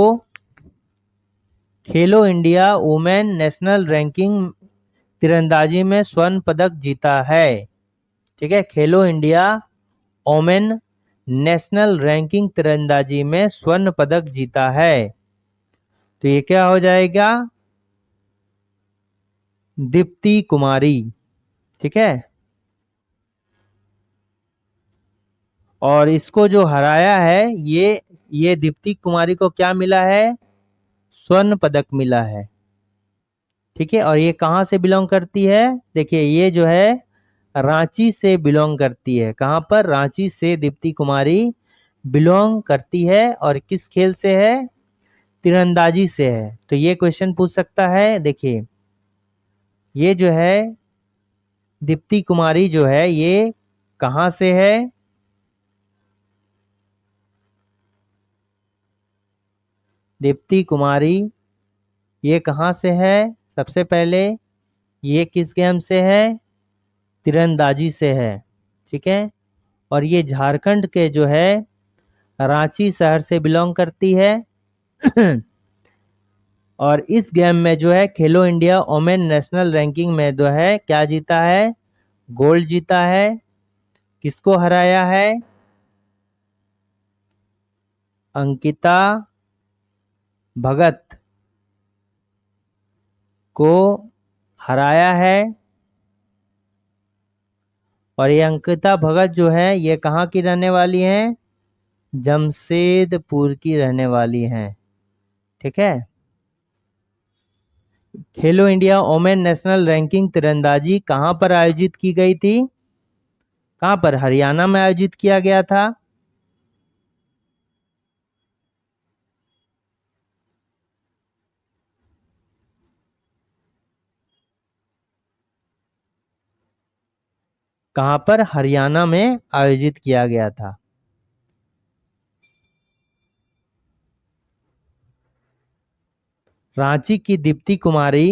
[SPEAKER 1] खेलो इंडिया वुमेन नेशनल रैंकिंग तीरंदाजी में स्वर्ण पदक जीता है? ठीक है, खेलो इंडिया वुमेन नेशनल रैंकिंग तीरंदाजी में स्वर्ण पदक जीता है। तो ये क्या हो जाएगा? दीप्ति कुमारी। ठीक है, और इसको जो हराया है ये दीप्ति कुमारी को क्या मिला है? स्वर्ण पदक मिला है। ठीक है, और ये कहाँ से बिलोंग करती है? देखिए ये जो है रांची से बिलोंग करती है। कहाँ पर? रांची से दीप्ति कुमारी बिलोंग करती है। और किस खेल से है? तीरंदाजी से है। तो ये क्वेश्चन पूछ सकता है। देखिए ये जो है दीप्ति कुमारी जो है ये कहाँ से है? दीप्ति कुमारी ये कहाँ से है? सबसे पहले ये किस गेम से है? तीरंदाजी से है। ठीक है, और ये झारखंड के जो है रांची शहर से बिलोंग करती है। और इस गेम में जो है खेलो इंडिया वुमेन नेशनल रैंकिंग में जो है क्या जीता है? गोल्ड जीता है। किसको हराया है? अंकिता भगत को हराया है। और ये अंकिता भगत जो है ये कहाँ की रहने वाली हैं? जमशेदपुर की रहने वाली हैं। ठीक है। खेलो इंडिया ओमेन नेशनल रैंकिंग तीरंदाजी कहाँ पर आयोजित की गई थी? कहाँ पर? हरियाणा में आयोजित किया गया था। कहाँ पर? हरियाणा में आयोजित किया गया था। रांची की दीप्ति कुमारी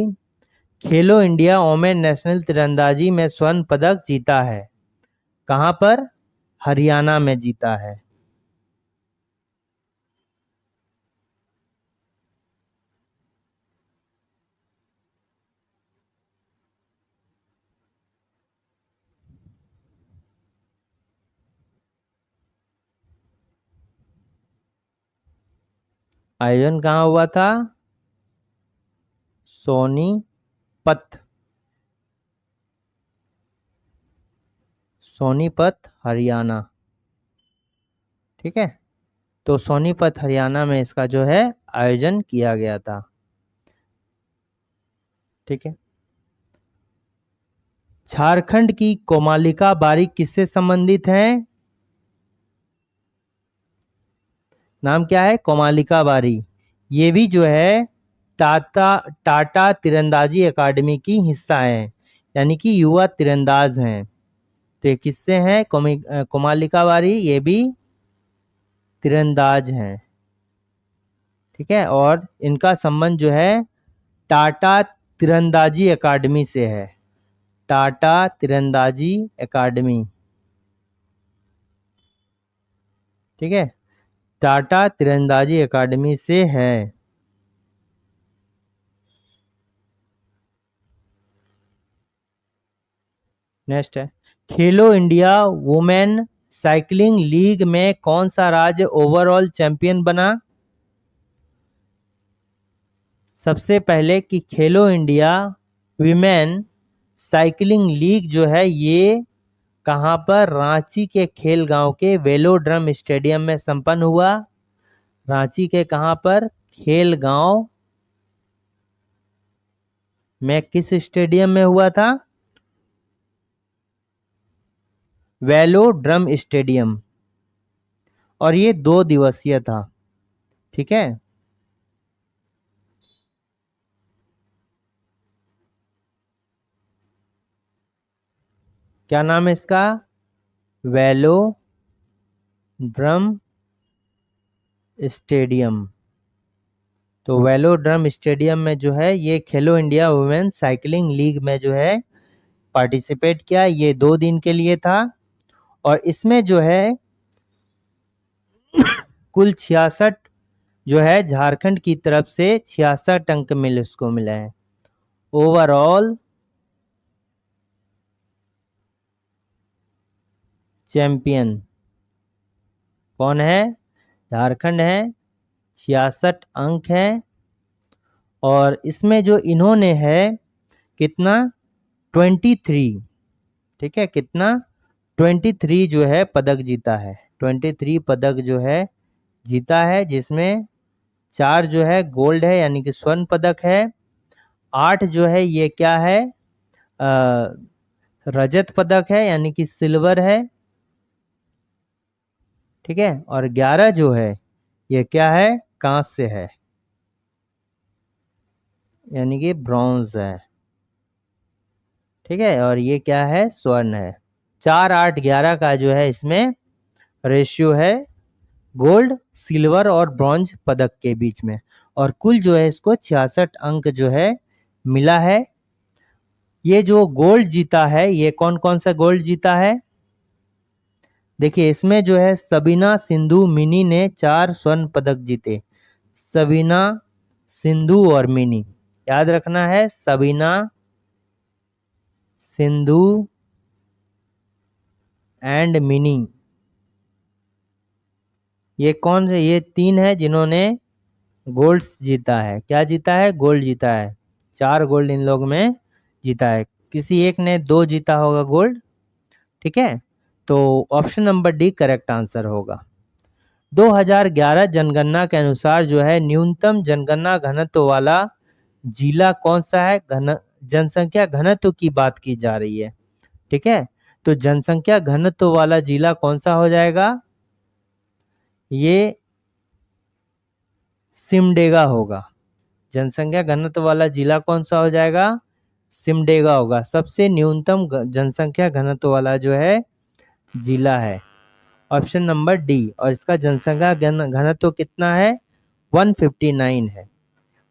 [SPEAKER 1] खेलो इंडिया ओमेन नेशनल तीरंदाजी में स्वर्ण पदक जीता है। कहाँ पर? हरियाणा में जीता है। आयोजन कहाँ हुआ था? सोनीपत, सोनीपत हरियाणा। ठीक है। तो सोनीपत हरियाणा में इसका जो है आयोजन किया गया था। ठीक है। झारखंड की कोमालिका बारी किससे संबंधित है? नाम क्या है? कोमालिका बारी। ये भी जो है टाटा तीरंदाजी एकेडमी की हिस्सा है, यानी कि युवा तीरंदाज हैं। तो ये किससे हैं? कोमालिका बारी ये भी तीरंदाज हैं। ठीक है। और इनका संबंध जो है टाटा तीरंदाजी एकेडमी से है। टाटा तीरंदाजी एकेडमी। ठीक है। टाटा तीरंदाजी एकेडमी से है। नेक्स्ट है, खेलो इंडिया वुमेन साइकिलिंग लीग में कौन सा राज्य ओवरऑल चैंपियन बना? सबसे पहले कि खेलो इंडिया वीमेन साइकिलिंग लीग जो है ये कहाँ पर? रांची के खेल गांव के वेलोड्रम स्टेडियम में संपन्न हुआ। रांची के कहाँ पर? खेल गांव में किस स्टेडियम में हुआ था? Velodrome stadium. और ये 2 दिवसीय था। ठीक है। क्या नाम है इसका? Velodrome stadium. तो वेलोड्रम स्टेडियम में जो है ये खेलो इंडिया वुमेन साइकिलिंग लीग में जो है पार्टिसिपेट किया। ये 2 दिन के लिए था। और इसमें जो है कुल 66 जो है झारखंड की तरफ से 66 अंक मिले उसको मिले हैं। ओवरऑल चैंपियन कौन है? झारखंड है। 66 अंक है। और इसमें जो इन्होंने है कितना? 23। ठीक है। कितना? 23 जो है पदक जीता है। 23 पदक जो है जीता है, जिसमें 4 जो है गोल्ड है यानी कि स्वर्ण पदक है। 8 जो है ये क्या है? रजत पदक है यानी कि सिल्वर है। ठीक है। और 11 जो है ये क्या है? कांस्य है यानी कि ब्रॉन्ज है। ठीक है। और ये क्या है? स्वर्ण है। 4, 8, 11 का जो है इसमें रेशियो है गोल्ड, सिल्वर और ब्रॉन्ज पदक के बीच में। और कुल जो है इसको 66 अंक जो है मिला है। ये जो गोल्ड जीता है ये कौन कौन सा गोल्ड जीता है? देखिए इसमें जो है सबीना सिंधु मिनी ने 4 स्वर्ण पदक जीते। सबीना सिंधु और मिनी याद रखना है। सबीना सिंधु एंड मिनी, ये कौन है? ये 3 है जिन्होंने गोल्ड्स जीता है। क्या जीता है? गोल्ड जीता है। 4 गोल्ड इन लोग में जीता है। किसी एक ने 2 जीता होगा गोल्ड। ठीक है, तो option number D correct answer होगा। 2011 जनगणना के अनुसार जो है न्यूनतम जनगणना घनत्व वाला जिला कौन सा है? जनसंख्या घनत्व की बात की जा रही है। ठीक है, तो जनसंख्या घनत्व वाला जिला कौन सा हो जाएगा? ये सिमडेगा होगा। जनसंख्या घनत्व वाला जिला कौन सा हो जाएगा? सिमडेगा होगा। सबसे न्यूनतम जनसंख्या घनत्व वाला जो है जिला है ऑप्शन नंबर डी। और इसका जनसंख्या घनत्व कितना है? 159 है।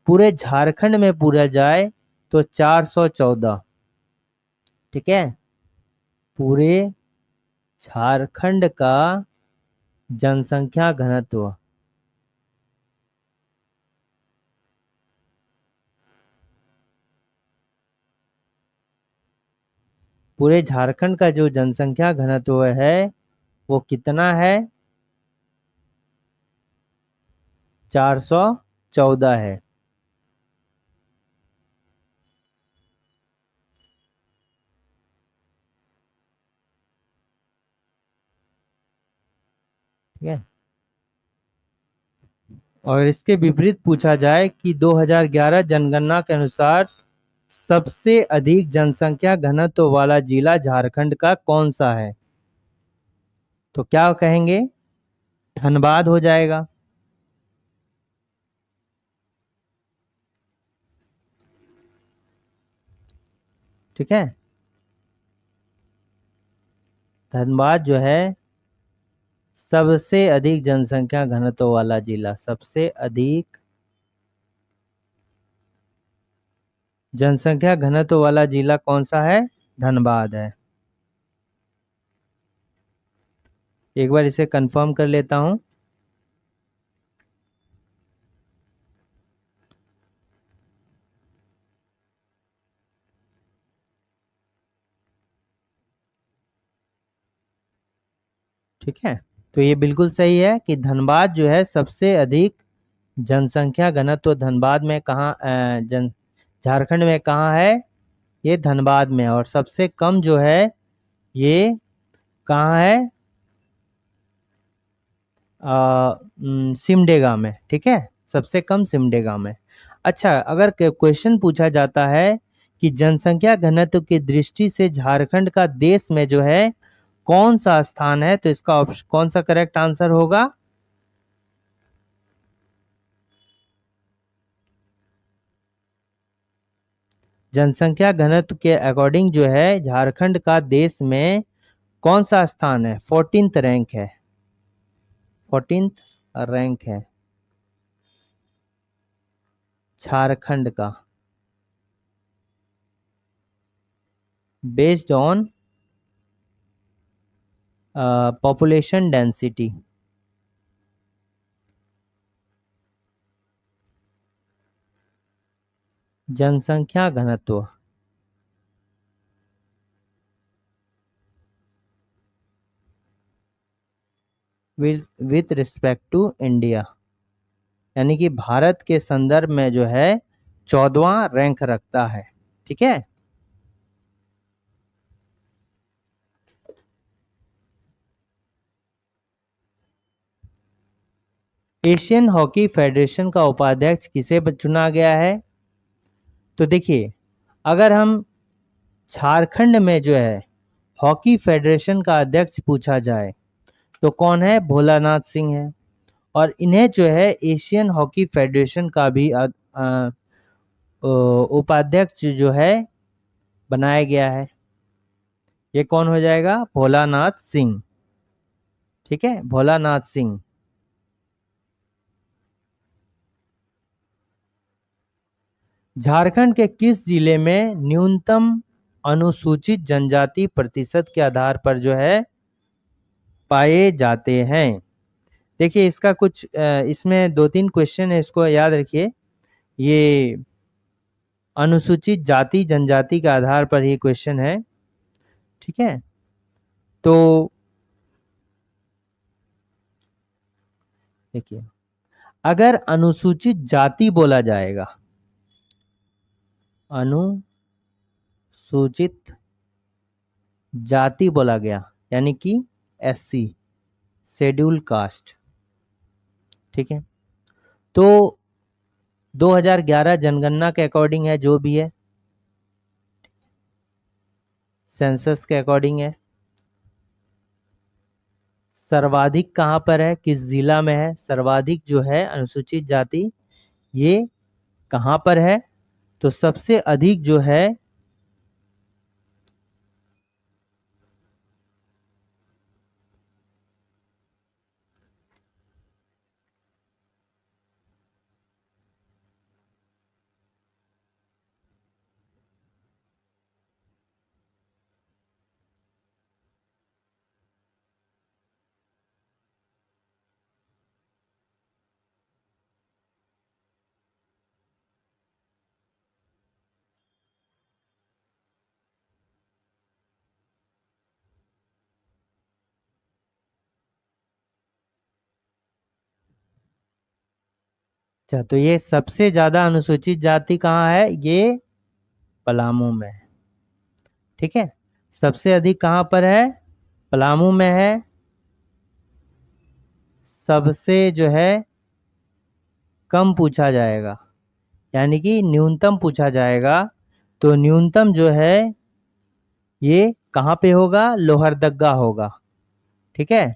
[SPEAKER 1] पूरे झारखंड में पूरा जाए तो 414। ठीक है, पूरे झारखंड का जनसंख्या घनत्व पूरे झारखंड का जो जनसंख्या घनत्व है वो कितना है? 414 है। ठीक है, और इसके विपरीत पूछा जाए कि 2011 जनगणना के अनुसार सबसे अधिक जनसंख्या घनत्व वाला जिला झारखंड का कौन सा है? तो क्या कहेंगे? धनबाद हो जाएगा। ठीक है, धनबाद जो है सबसे अधिक जनसंख्या घनत्व वाला जिला, सबसे अधिक जनसंख्या घनत्व वाला जिला कौन सा है? धनबाद है। एक बार इसे कंफर्म कर लेता हूं। ठीक है, तो ये बिल्कुल सही है कि धनबाद जो है सबसे अधिक जनसंख्या घनत्व धनबाद में कहाँ झारखंड में कहाँ है? ये धनबाद में। और सबसे कम जो है ये कहाँ है? सिमडेगा में। ठीक है, सबसे कम सिमडेगा में। अच्छा, अगर क्वेश्चन पूछा जाता है कि जनसंख्या घनत्व की दृष्टि से झारखंड का देश में जो है कौन सा स्थान है, तो इसका ऑप्शन कौन सा करेक्ट आंसर होगा? जनसंख्या घनत्व के अकॉर्डिंग जो है झारखंड का देश में कौन सा स्थान है? 14th रैंक है। 14th रैंक है झारखंड का, बेस्ड ऑन पॉपुलेशन डेंसिटी। जनसंख्या घनत्व विथ रिस्पेक्ट टू इंडिया, यानी कि भारत के संदर्भ में जो है 14वां रैंक रखता है। ठीक है, एशियन हॉकी फेडरेशन का उपाध्यक्ष किसे चुना गया है? तो देखिए, अगर हम झारखंड में जो है हॉकी फेडरेशन का अध्यक्ष पूछा जाए तो कौन है? भोलानाथ सिंह है। और इन्हें जो है एशियन हॉकी फेडरेशन का भी उपाध्यक्ष जो है बनाया गया है। ये कौन हो जाएगा? भोलानाथ सिंह। ठीक है, भोलानाथ सिंह। झारखंड के किस जिले में न्यूनतम अनुसूचित जनजाति प्रतिशत के आधार पर जो है पाए जाते हैं? देखिए, इसका कुछ इसमें 2-3 क्वेश्चन है, इसको याद रखिए। ये अनुसूचित जाति जनजाति के आधार पर ही क्वेश्चन है। ठीक है, तो देखिए, अगर अनुसूचित जाति बोला जाएगा, अनुसूचित जाति बोला गया यानी कि एससी, शेड्यूल कास्ट, ठीक है। तो 2011 जनगणना के अकॉर्डिंग है, जो भी है, सेंसस के अकॉर्डिंग है। सर्वाधिक कहाँ पर है, किस जिला में है सर्वाधिक जो है अनुसूचित जाति, ये कहाँ पर है? तो सबसे अधिक जो है अच्छा, तो ये सबसे ज्यादा अनुसूचित जाति कहाँ है? ये पलामू में है, ठीक है। सबसे अधिक कहाँ पर है? पलामू में है। सबसे जो है कम पूछा जाएगा यानी कि न्यूनतम पूछा जाएगा, तो न्यूनतम जो है ये कहाँ पे होगा? लोहरदग्गा होगा, ठीक है।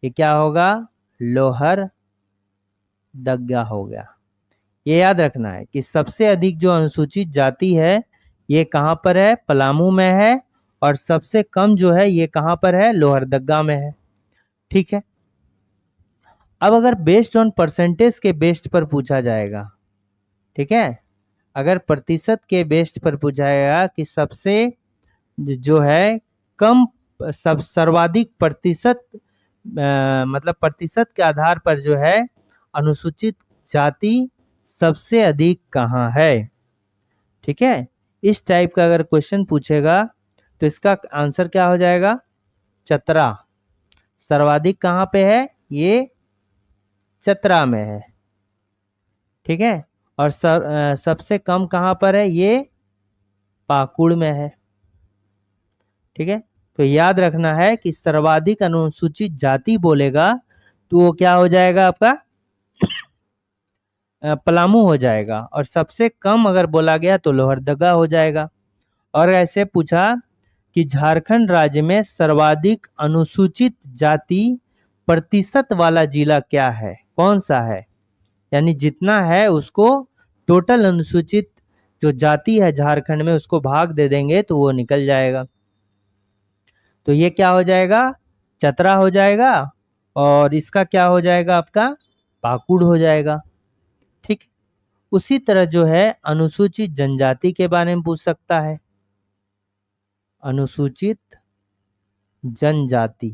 [SPEAKER 1] ये क्या होगा? लोहरदग्गा हो गया। ये याद रखना है कि सबसे अधिक जो अनुसूचित जाति है ये कहाँ पर है? पलामू में है। और सबसे कम जो है ये कहाँ पर है? लोहरदग्गा में है, ठीक है। अब अगर बेस्ड ऑन परसेंटेज के बेस्ड पर पूछा जाएगा, ठीक है, अगर प्रतिशत के बेस्ड पर पूछा जाएगा कि सबसे जो है कम सब सर्वाधिक प्रतिशत, मतलब प्रतिशत के आधार पर जो है अनुसूचित जाति सबसे अधिक कहाँ है, ठीक है। इस टाइप का अगर क्वेश्चन पूछेगा तो इसका आंसर क्या हो जाएगा? चतरा। सर्वाधिक कहाँ पे है? ये चतरा में है, ठीक है। और सबसे कम कहाँ पर है? ये पाकुड़ में है, ठीक है। तो याद रखना है कि सर्वाधिक अनुसूचित जाति बोलेगा तो वो क्या हो जाएगा आपका? पलामू हो जाएगा। और सबसे कम अगर बोला गया तो लोहरदगा हो जाएगा। और ऐसे पूछा कि झारखंड राज्य में सर्वाधिक अनुसूचित जाति प्रतिशत वाला जिला क्या है, कौन सा है? यानी जितना है उसको टोटल अनुसूचित जो जाति है झारखंड में उसको भाग दे देंगे तो वो निकल जाएगा। तो ये क्या हो जाएगा? चतरा हो जाएगा। और इसका क्या हो जाएगा? आपका पाकुड़ हो जाएगा, ठीक। उसी तरह जो है अनुसूचित जनजाति के बारे में पूछ सकता है। अनुसूचित जनजाति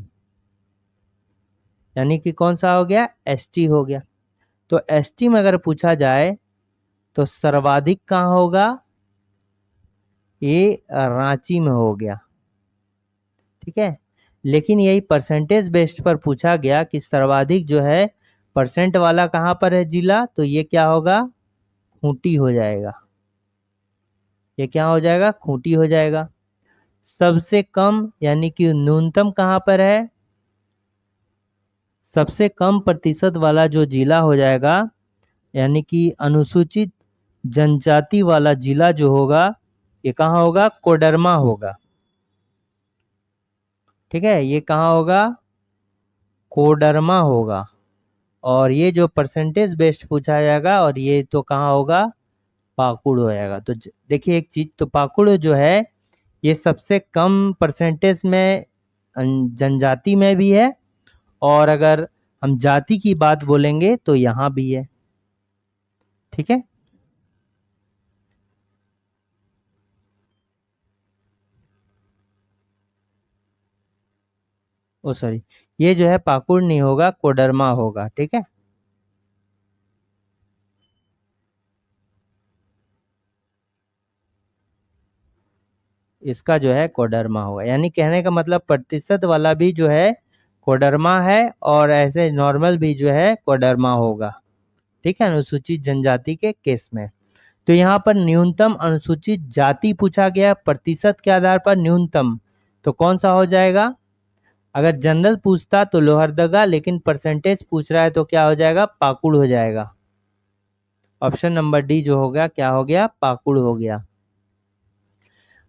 [SPEAKER 1] यानी कि कौन सा हो गया? एसटी हो गया। तो एसटी में अगर पूछा जाए तो सर्वाधिक कहाँ होगा? ये रांची में हो गया, ठीक है। लेकिन यही परसेंटेज बेस्ड पर पूछा गया कि सर्वाधिक जो है परसेंट वाला कहाँ पर है जिला, तो ये क्या होगा? खूंटी हो जाएगा। ये क्या हो जाएगा? खूंटी हो जाएगा। सबसे कम यानी कि न्यूनतम कहाँ पर है? सबसे कम प्रतिशत वाला जो जिला हो जाएगा यानी कि अनुसूचित जनजाति वाला जिला जो होगा ये कहाँ होगा? कोडरमा होगा, ठीक है। ये कहाँ होगा? कोडरमा होगा। और ये जो परसेंटेज बेस्ड पूछा जाएगा और ये तो कहाँ होगा? पाकुड़ हो जाएगा। तो देखिए एक चीज, तो पाकुड़ जो है ये सबसे कम परसेंटेज में जनजाति में भी है। और अगर हम जाति की बात बोलेंगे तो यहाँ भी है, ठीक है। ओ सॉरी, ये जो है पाकुड़ नहीं होगा, कोडरमा होगा, ठीक है। इसका जो है कोडरमा होगा। यानी कहने का मतलब प्रतिशत वाला भी जो है कोडरमा है, और ऐसे नॉर्मल भी जो है कोडरमा होगा, ठीक है, अनुसूचित जनजाति के केस में। तो यहाँ पर न्यूनतम अनुसूचित जाति पूछा गया प्रतिशत के आधार पर न्यूनतम, तो कौन सा हो जाएगा? अगर जनरल पूछता तो लोहरदगा, लेकिन परसेंटेज पूछ रहा है तो क्या हो जाएगा? पाकुड़ हो जाएगा। ऑप्शन नंबर डी जो हो गया क्या हो गया? पाकुड़ हो गया।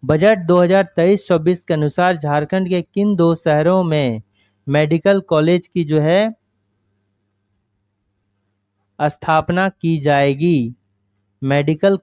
[SPEAKER 1] बजट 2023-24 के अनुसार झारखंड के किन 2 शहरों में मेडिकल कॉलेज की जो है स्थापना की जाएगी? मेडिकल